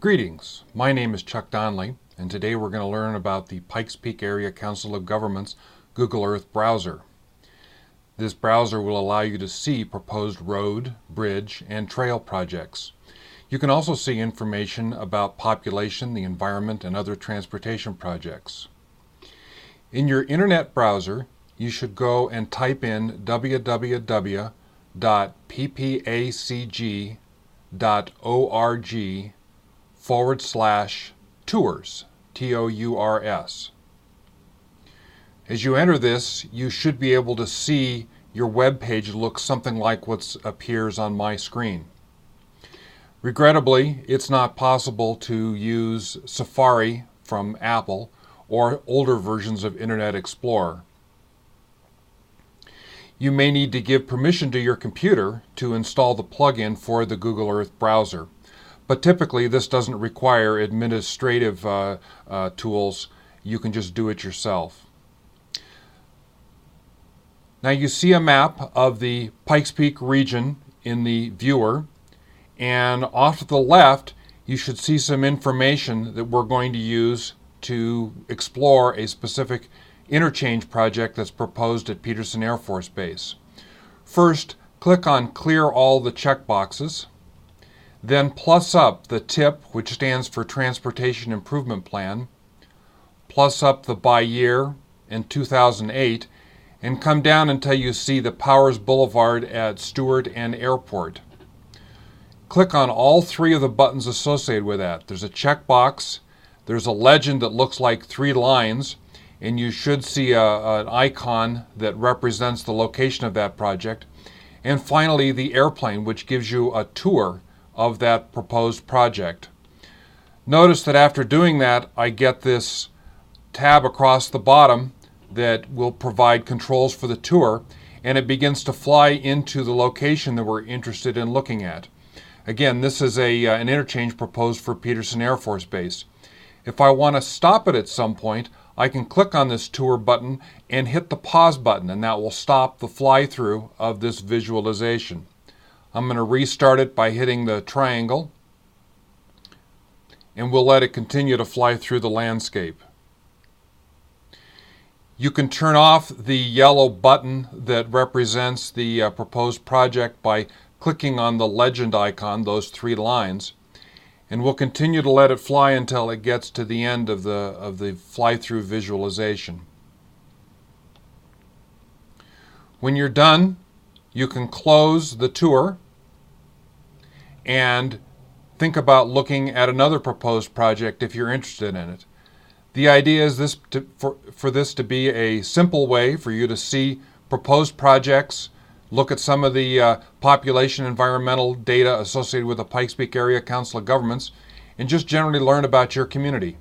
Greetings, my name is Chuck Donnelly, and today we're going to learn about the Pikes Peak Area Council of Governments Google Earth browser. This browser will allow you to see proposed road, bridge, and trail projects. You can also see information about population, the environment, and other transportation projects. In your internet browser, you should go and type in www.ppacg.org/tours, T-O-U-R-S. As you enter this, you should be able to see your web page look something like what appears on my screen. Regrettably, it's not possible to use Safari from Apple or older versions of Internet Explorer. You may need to give permission to your computer to install the plugin for the Google Earth browser, but typically this doesn't require administrative tools. You can just do it yourself. Now you see a map of the Pikes Peak region in the viewer, and off to the left you should see some information that we're going to use to explore a specific interchange project that's proposed at Peterson Air Force Base. First, click on Clear All the checkboxes, then plus up the TIP, which stands for Transportation Improvement Plan, plus up the by year in 2008, and come down until you see the Powers Boulevard at Stewart and Airport. Click on all three of the buttons associated with that. There's a checkbox, there's a legend that looks like 3 lines, and you should see an icon that represents the location of that project. And finally, the airplane, which gives you a tour of that proposed project. Notice that after doing that, I get this tab across the bottom that will provide controls for the tour, and it begins to fly into the location that we're interested in looking at. Again, this is an interchange proposed for Peterson Air Force Base. If I want to stop it at some point, I can click on this tour button and hit the pause button, and that will stop the fly-through of this visualization. I'm going to restart it by hitting the triangle, and we'll let it continue to fly through the landscape. You can turn off the yellow button that represents the proposed project by clicking on the legend icon, those 3 lines, and we'll continue to let it fly until it gets to the end of the fly-through visualization. When you're done, you can close the tour and think about looking at another proposed project if you're interested in it. The idea is for this to be a simple way for you to see proposed projects, look at some of the population environmental data associated with the Pikes Peak Area Council of Governments, and just generally learn about your community.